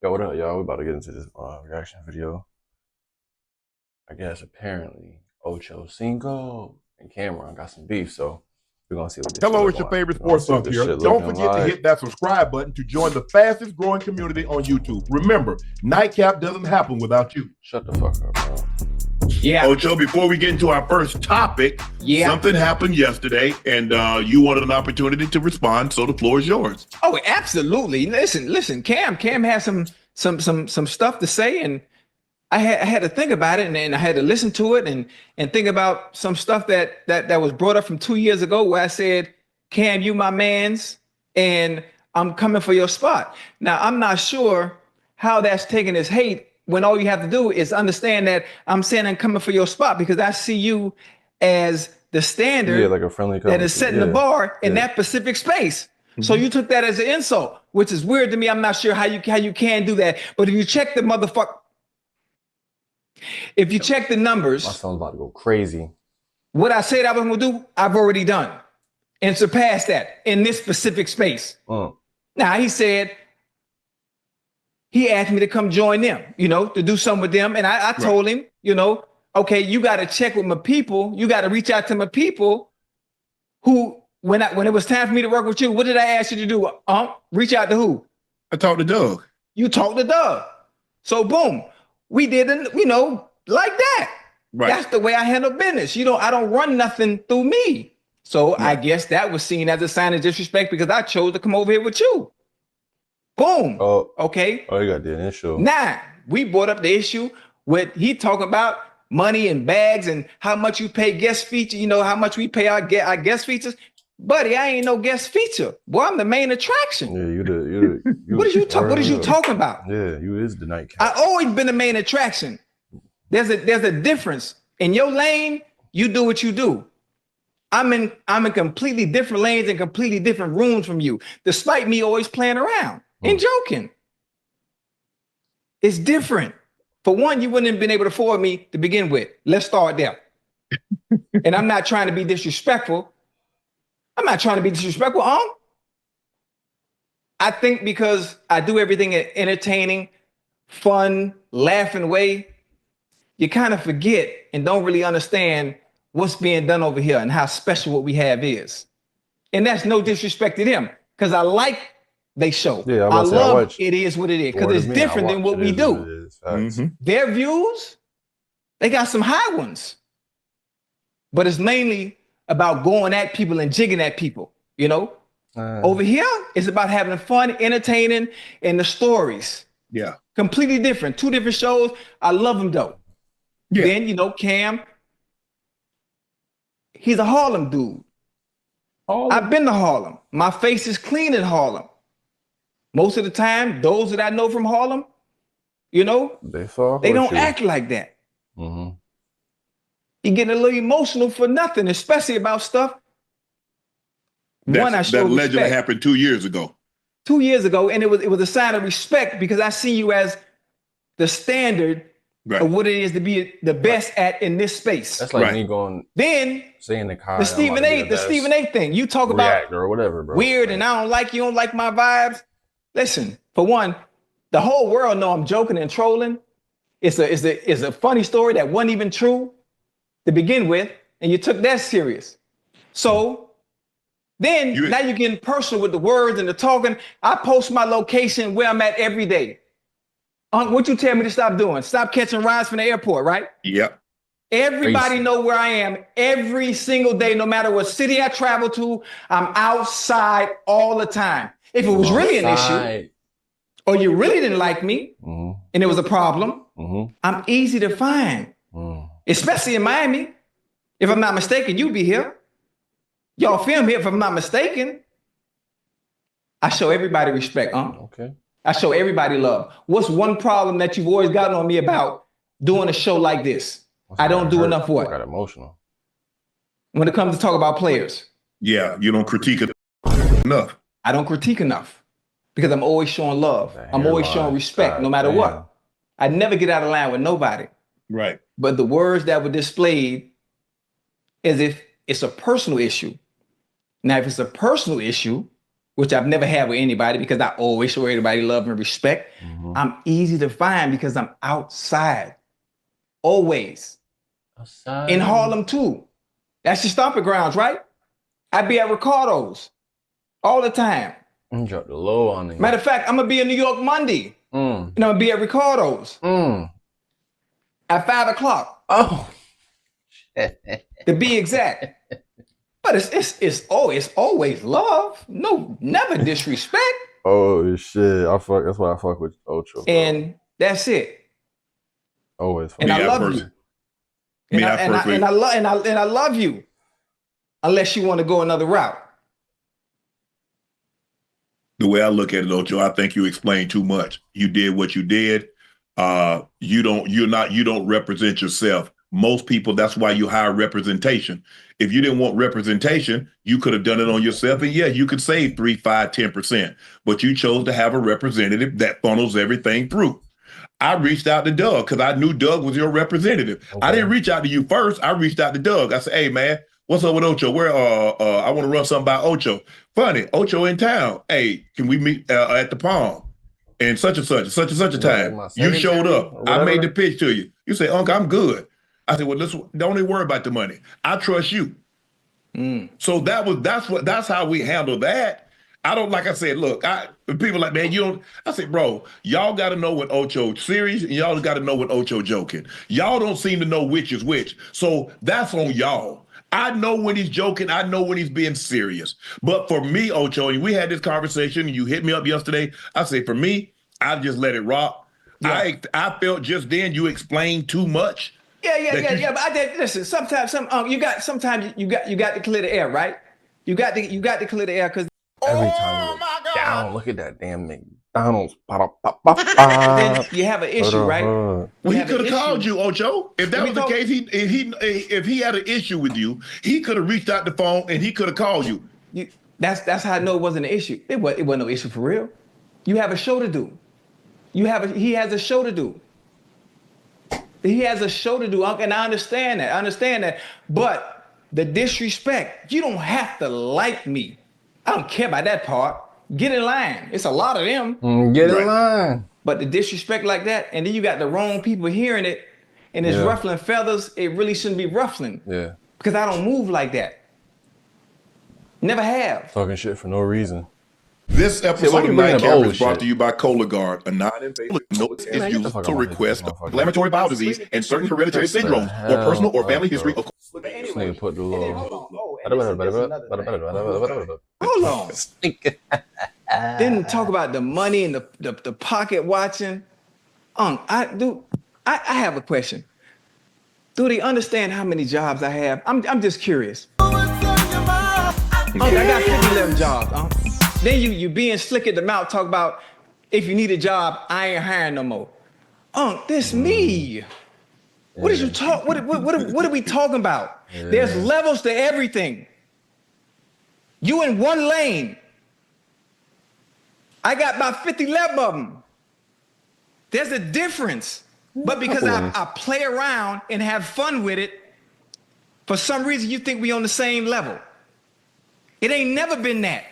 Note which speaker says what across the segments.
Speaker 1: Yo, what up, y'all? We about to get into this reaction video. I guess apparently Ocho Cinco and Cameron got some beef, so we're gonna see what this shit
Speaker 2: Hello, it's
Speaker 1: looking
Speaker 2: your
Speaker 1: like.
Speaker 2: favorite
Speaker 1: We're gonna
Speaker 2: sports
Speaker 1: see what
Speaker 2: thump
Speaker 1: this
Speaker 2: here.
Speaker 1: shit
Speaker 2: Don't
Speaker 1: looking
Speaker 2: forget to
Speaker 1: like.
Speaker 2: hit that subscribe button to join the fastest growing community on YouTube. Remember, Nightcap doesn't happen without you.
Speaker 1: Shut the fuck up, bro.
Speaker 3: Yeah.
Speaker 4: Ocho, before we get into our first topic, something happened yesterday, and you wanted an opportunity to respond, so the floor is yours.
Speaker 3: Oh, absolutely. Listen. Cam has some stuff to say, and I had to think about it, and I had to listen to it, and think about some stuff that was brought up from 2 years ago, where I said, "Cam, you my man's, and I'm coming for your spot." Now, I'm not sure how that's taken as hate when all you have to do is understand that I'm saying I'm coming for your spot because I see you as the standard,
Speaker 1: Yeah, like a friendly
Speaker 3: that is setting the bar in that specific space. So you took that as an insult, which is weird to me. I'm not sure how you can do that. But if you check the motherfucker, if you check the numbers,
Speaker 1: My son's about to go crazy.
Speaker 3: what I said I was gonna do, I've already done and surpassed that in this specific space. Now he said he asked me to come join them, to do something with them. And I told him, okay, you got to check with my people. You got to reach out to my people who, when it was time for me to work with you, what did I ask you to do? Reach out to who?
Speaker 4: I talked to Doug.
Speaker 3: You talked to Doug. So boom, we did, like that.
Speaker 4: Right.
Speaker 3: That's the way I handle business. I don't run nothing through me. So I guess that was seen as a sign of disrespect because I chose to come over here with you. Boom.
Speaker 1: Oh,
Speaker 3: okay.
Speaker 1: Oh, you got the initial.
Speaker 3: Now, we brought up the issue with he talking about money and bags and how much you pay guest feature, how much we pay our guest features. Buddy, I ain't no guest feature. Boy, I'm the main attraction.
Speaker 1: Yeah, you
Speaker 3: what is you talking about?
Speaker 1: Yeah, you is the nightcap.
Speaker 3: I always been the main attraction. There's a difference. In your lane, you do what you do. I'm in completely different lanes and completely different rooms from you, despite me always playing around and joking. It's different. For one, you wouldn't have been able to afford me to begin with. Let's start there. And I'm not trying to be disrespectful. I think because I do everything in entertaining, fun, laughing way, you kind of forget and don't really understand what's being done over here and how special what we have is. And that's no disrespect to them, because I like they show.
Speaker 1: Yeah,
Speaker 3: I love it is what it is, because it's different than what we do. Their views, they got some high ones, but it's mainly about going at people and jigging at people, Over here, it's about having fun, entertaining, and the stories.
Speaker 4: Yeah.
Speaker 3: Completely different. Two different shows. I love them though. Yeah. Then, Cam, he's a Harlem dude. I've been to Harlem. My face is clean in Harlem. Most of the time, those that I know from Harlem, they don't act like that. You getting a little emotional for nothing, especially about stuff.
Speaker 4: That allegedly happened 2 years ago.
Speaker 3: 2 years ago, and it was a sign of respect because I see you as the standard of what it is to be the best at in this space.
Speaker 1: That's like me going saying
Speaker 3: the Stephen A thing. You talk about
Speaker 1: or whatever, bro.
Speaker 3: Weird, and I don't like you don't like my vibes. Listen, for one, the whole world know I'm joking and trolling. It's a funny story that wasn't even true to begin with, and you took that serious. So then now you're getting personal with the words and the talking. I post my location where I'm at every day. What you tell me to stop doing? Stop catching rides from the airport, right?
Speaker 4: Yep.
Speaker 3: Everybody know where I am every single day, no matter what city I travel to. I'm outside all the time. If it was really an issue, or you really didn't like me, and it was a problem, I'm easy to find, especially in Miami. If I'm not mistaken, you be here. Y'all film here, if I'm not mistaken. I show everybody respect,
Speaker 1: Okay.
Speaker 3: I show everybody love. What's one problem that you've always gotten on me about doing a show like this? I don't do enough what?
Speaker 1: I got emotional.
Speaker 3: When it comes to talk about players.
Speaker 4: Yeah, you don't critique it enough.
Speaker 3: I don't critique enough because I'm always showing love. I'm always showing respect no matter what. I never get out of line with nobody.
Speaker 4: Right.
Speaker 3: But the words that were displayed as if it's a personal issue. Now, if it's a personal issue which I've never had with anybody because I always show everybody love and respect. I'm easy to find because I'm outside. Always.
Speaker 1: Outside.
Speaker 3: In Harlem too. That's your stomping grounds, right? I be at Ricardo's all the time.
Speaker 1: Drop the low on it.
Speaker 3: Matter of fact, I'm gonna be in New York Monday. And I'm gonna be at Ricardo's at 5 o'clock.
Speaker 1: Oh.
Speaker 3: To be exact. But it's always love. No, never disrespect.
Speaker 1: Oh shit! That's why I fuck with Ocho. Bro.
Speaker 3: And that's it.
Speaker 1: Always.
Speaker 3: And I love you. And I love you. Unless you want to go another route.
Speaker 4: The way I look at it, Ocho, I think you explained too much. You did what you did. You don't represent yourself. Most people, that's why you hire representation. If you didn't want representation, you could have done it on yourself. And yeah, you could save 3, 5, 10%, but you chose to have a representative that funnels everything through. I reached out to Doug because I knew Doug was your representative. Okay. I didn't reach out to you first. I reached out to Doug. I said, hey man, what's up with Ocho? Where I want to run something by Ocho. Funny, Ocho in town. Hey, can we meet at the Palm? And such and such a time. You showed up. I made the pitch to you. You say, Uncle, I'm good. I said, well, don't even worry about the money. I trust you. So that's how we handle that. I don't, like I said, look, people like, man, you don't, I said, bro, y'all got to know when Ocho serious and y'all got to know when Ocho joking. Y'all don't seem to know which is which. So that's on y'all. I know when he's joking. I know when he's being serious. But for me, Ocho, and we had this conversation and you hit me up yesterday. I say, for me, I just let it rock. Yeah. I felt just then you explained too much.
Speaker 3: Yeah. But I did listen. Sometimes you got to clear the air, right? You got to clear the air because
Speaker 1: every time you look down, look at that damn McDonald's.
Speaker 3: Then you have an issue, right?
Speaker 4: Well, he could have called you, Ocho. If that was the case, if he had an issue with you, he could have reached out the phone and he could have called you.
Speaker 3: That's how I know it wasn't an issue. It wasn't no issue for real. You have a show to do. He has a show to do. He has a show to do, and I understand that. But the disrespect, you don't have to like me. I don't care about that part. Get in line. It's a lot of them.
Speaker 1: Get in line.
Speaker 3: But the disrespect like that, and then you got the wrong people hearing it, and it's ruffling feathers. It really shouldn't be ruffling.
Speaker 1: Yeah.
Speaker 3: Because I don't move like that. Never have.
Speaker 1: Talking shit for no reason.
Speaker 4: This episode of Nightcap is brought to you by Cologuard, a non-invasive notice is used to request inflammatory bowel disease and certain hereditary syndromes or personal or family history of.
Speaker 1: This nigga put the little.
Speaker 3: Hold on. Didn't talk about the money and the pocket watching. I have a question. Do they understand how many jobs I have? I'm just curious. I got 50 jobs. Then you being slick at the mouth, talk about if you need a job, I ain't hiring no more. This me. What is you talk? What are we talking about? Yeah. There's levels to everything. You in one lane. I got about 50 left of them. There's a difference. But because I play around and have fun with it, for some reason you think we on the same level. It ain't never been that.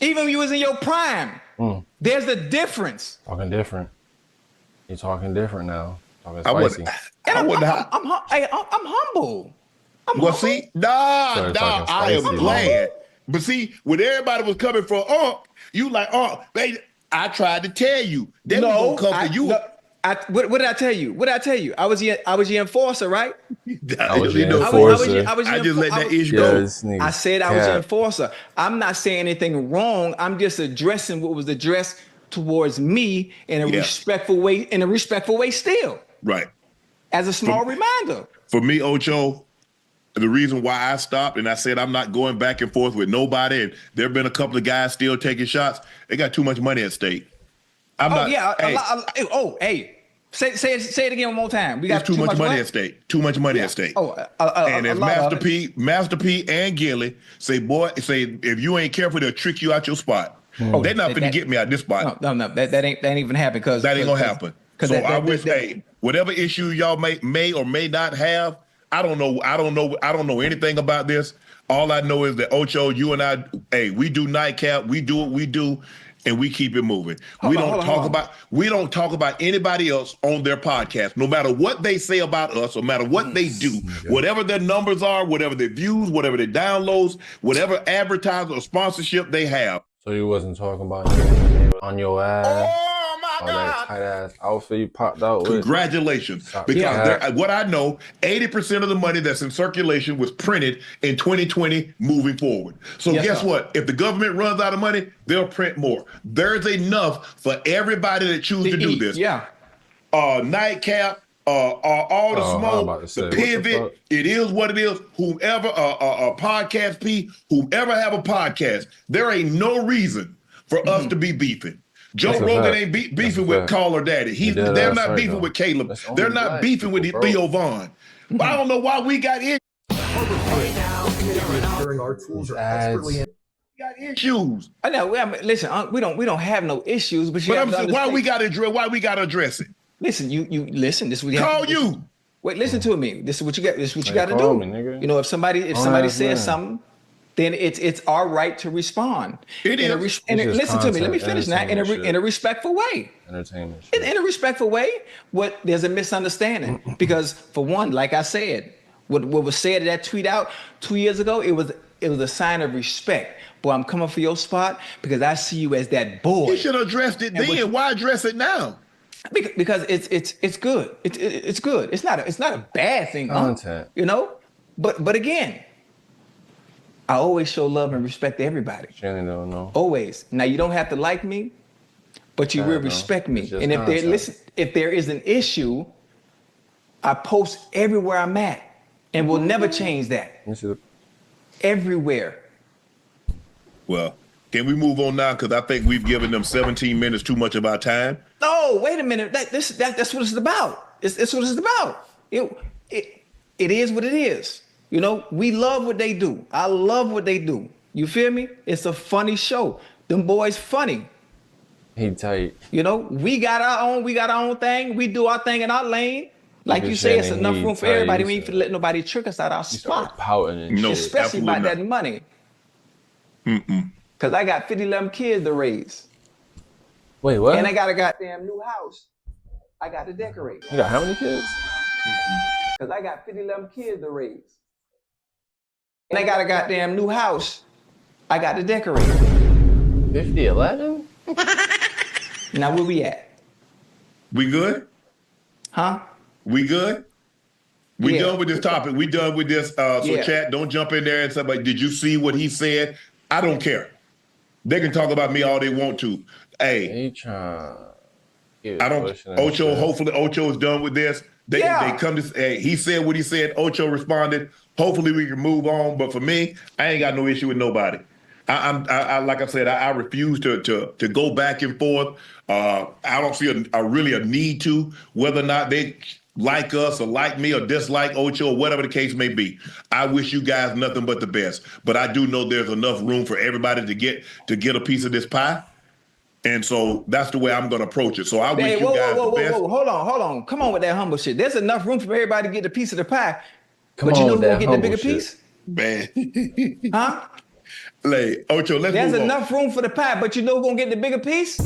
Speaker 3: Even when you was in your prime, there's a difference.
Speaker 1: Talking different. You're talking different now. Talking spicy.
Speaker 3: I'm humble.
Speaker 4: See, I am glad. But see, when everybody was coming for you like, baby, I tried to tell you. They was gonna come for you.
Speaker 3: What did I tell you? What did I tell you? I was your enforcer, right?
Speaker 1: I was your enforcer.
Speaker 4: I just let that issue go.
Speaker 3: I said I was your enforcer. I'm not saying anything wrong. I'm just addressing what was addressed towards me in a respectful way. In a respectful way, still.
Speaker 4: Right.
Speaker 3: As a small reminder.
Speaker 4: For me, Ocho, the reason why I stopped and I said I'm not going back and forth with nobody, and there have been a couple of guys still taking shots. They got too much money at stake. Say
Speaker 3: it again one more time. We got
Speaker 4: too much money at stake. Too much money at stake. And as Master P and Gilly say, if you ain't careful, they'll trick you out your spot. They're not finna get me out this spot.
Speaker 3: No, that ain't even happen because
Speaker 4: that ain't gonna happen. So I wish, whatever issue y'all may or may not have, I don't know anything about this. All I know is that Ocho, you and I, hey, we do Nightcap, we do what we do, and we keep it moving. We don't talk about anybody else on their podcast, no matter what they say about us, no matter what they do, whatever their numbers are, whatever their views, whatever their downloads, whatever advertising or sponsorship they have.
Speaker 1: So you wasn't talking about on your ass?
Speaker 4: Oh my God!
Speaker 1: That tight ass outfit you popped out with.
Speaker 4: Congratulations, because what I know, 80% of the money that's in circulation was printed in 2020 moving forward. So guess what? If the government runs out of money, they'll print more. There's enough for everybody that choose to do this. Nightcap, all the smoke, the pivot, it is what it is. Whomever, a podcast P, whoever have a podcast, there ain't no reason for us to be beefing. Joe Rogan ain't beefing with Call Her Daddy. They're not beefing with Caleb. They're not beefing with Theo Vaughn. But I don't know why we got issues.
Speaker 3: I know. Listen, we don't have no issues, but
Speaker 4: I'm saying, why we got to address it?
Speaker 3: Listen, you listen. This is what you
Speaker 4: call
Speaker 3: have to
Speaker 4: you.
Speaker 3: Do. Wait, listen to me. This is what you got. This is what you got to do. You know, if somebody says something, then it's our right to respond.
Speaker 4: It is.
Speaker 3: And listen to me. Let me finish now. In a respectful way.
Speaker 1: Entertainment.
Speaker 3: In a respectful way. There's a misunderstanding because, for one, like I said, what was said in that tweet out 2 years ago, it was a sign of respect. Boy, I'm coming for your spot because I see you as that boy.
Speaker 4: You should have addressed it then. Why address it now?
Speaker 3: Because it's good. It's good. It's not a bad thing.
Speaker 1: Content.
Speaker 3: You know, but again, I always show love and respect to everybody.
Speaker 1: Jenny don't know.
Speaker 3: Always. Now you don't have to like me, but you will respect me. And if there is an issue, I post everywhere I'm at, and we'll never change that. Everywhere. Well,
Speaker 4: can we move on now? Because I think we've given them 17 minutes too much of our time.
Speaker 3: No, wait a minute. That's what it's about. It's what it's about. It is what it is. You know, we love what they do. I love what they do. You feel me? It's a funny show. Them boys funny.
Speaker 1: He tight.
Speaker 3: You know, we got our own thing. We do our thing in our lane. Like you say, it's enough room for everybody. We ain't finna let nobody trick us out our spot. Especially about that money. Because I got 50 kids to raise.
Speaker 1: Wait, what?
Speaker 3: And I got a goddamn new house I got to decorate.
Speaker 1: You got how many kids?
Speaker 3: Because I got 50 kids to raise. And I got a goddamn new house I got to decorate.
Speaker 1: 50, 11?
Speaker 3: Now where we at?
Speaker 4: We good?
Speaker 3: Huh?
Speaker 4: We good? We done with this topic. We done with this. So chat, don't jump in there and say, like, did you see what he said? I don't care. They can talk about me all they want to. Hey, I don't. Ocho. Hopefully, Ocho is done with this. They come to. Hey, he said what he said. Ocho responded. Hopefully, we can move on. But for me, I ain't got no issue with nobody. I like I said, I refuse to go back and forth. I don't see really a need to, whether or not they like us or like me or dislike Ocho or whatever the case may be. I wish you guys nothing but the best. But I do know there's enough room for everybody to get a piece of this pie. And so that's the way I'm going to approach it. So I wish you guys the best.
Speaker 3: Hold on. Come on with that humble shit. There's enough room for everybody to get a piece of the pie.
Speaker 1: But you know who's going to get the bigger
Speaker 3: piece?
Speaker 4: Man.
Speaker 3: Huh?
Speaker 4: Like, Ocho, let's move on.
Speaker 3: There's enough room for the pie, but you know who's going to get the bigger piece?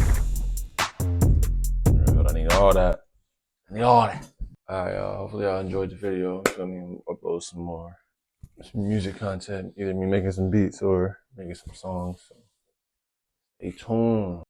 Speaker 1: I need all that. All right, y'all. Hopefully y'all enjoyed the video. I'm going to upload some music content. Either me making some beats or making some songs. So stay tuned.